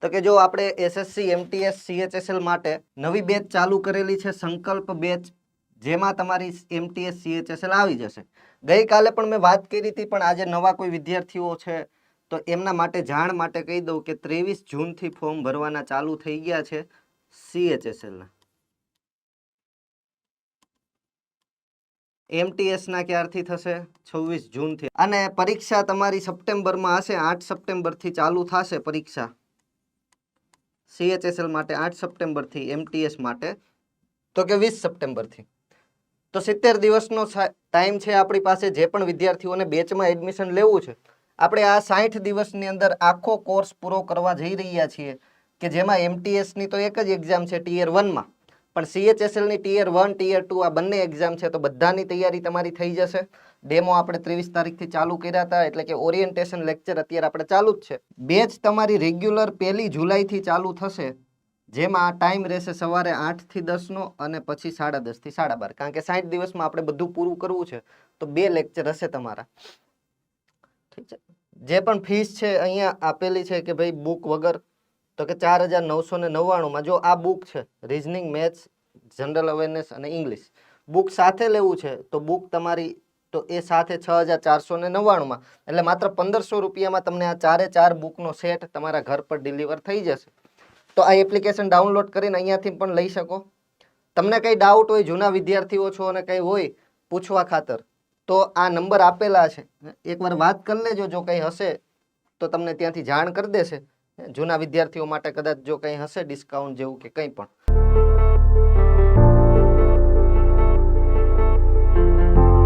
તો કે જો આપણે એસએસસી એમટીએસ સીએચએસએલ માટે નવી બેચ ચાલુ કરેલી છે, સંકલ્પ બેચ, જેમાં તમારી એમટીએસ સીએચએસએલ આવી જશે. ગઈકાલે પણ મેં વાત કરી હતી, પણ આજે નવા કોઈ વિદ્યાર્થીઓ છે તો એમના માટે જાણ માટે કહી દઉં કે 23 જૂનથી ફોર્મ ભરવાના ચાલુ થઈ ગયા છે સીએચએસએલના. એમટીએસ ના ક્યારથી થશે? 26 જૂનથી. અને પરીક્ષા તમારી સપ્ટેમ્બરમાં હશે, 8 સપ્ટેમ્બરથી ચાલુ થશે પરીક્ષા સીએચએસએલ માટે 8 સપ્ટેમ્બરથી, એમટીએસ માટે તો કે 20 સપ્ટેમ્બરથી. તો 70 દિવસનો ટાઈમ છે આપણી પાસે. જે પણ વિદ્યાર્થીઓને બેચમાં એડમિશન લેવું છે, આપણે આ 60 દિવસની અંદર આખો કોર્સ પૂરો કરવા જઈ રહ્યા છીએ, કે જેમાં એમટીએસની તો એક જ એક્ઝામ છે ટિયર 1માં, પણ સીએચએસએલની ટિયર 1 ટિયર 2 આ બંને એક્ઝામ છે. તો બધાની તૈયારી તમારી થઈ જશે. ડેમો આપણે 23 તારીખથી ચાલુ કર્યા હતા, એટલે કે ઓરિએન્ટેશન લેક્ચર અત્યારે આપણે ચાલુ જ છે. બેચ તમારી રેગ્યુલર 1 જુલાઈથી ચાલુ થશે, જેમાં ટાઈમ રહેશે સવારે 8 થી 10 નો અને પછી 10:30 થી 12:30. કારણ કે 60 દિવસમાં આપણે બધું પૂરું કરવું છે, તો 2 લેક્ચર હશે તમારા. ઠીક છે. જે પણ ફીસ છે અહીંયા આપેલી છે કે ભાઈ બુક વગર, તો કે 4,999માં. જો આ બુક છે રીઝનિંગ, મેથ્સ, જનરલ અવેરનેસ અને ઇંગ્લિશ, બુક સાથે લેવું છે તો બુક તમારી તો એ સાથે 6,499માં, એટલે માત્ર 1,500 રૂપિયામાં તમને આ 4 બુકનો સેટ તમારા ઘર પર ડિલિવર થઈ જશે. તો આ એપ્લિકેશન ડાઉનલોડ કરીને અહીંયાથી પણ લઈ શકો. તમને કંઈ ડાઉટ હોય, જૂના વિદ્યાર્થીઓ છો અને કંઈ હોય પૂછવા ખાતર, તો આ નંબર આપેલા છે, એકવાર વાત કરી લેજો. જો કંઈ હશે તો તમને ત્યાંથી જાણ કરી દેશે. જૂના વિદ્યાર્થીઓ માટે કદાચ જો કંઈ હશે ડિસ્કાઉન્ટ જેવું કે કંઈ પણ.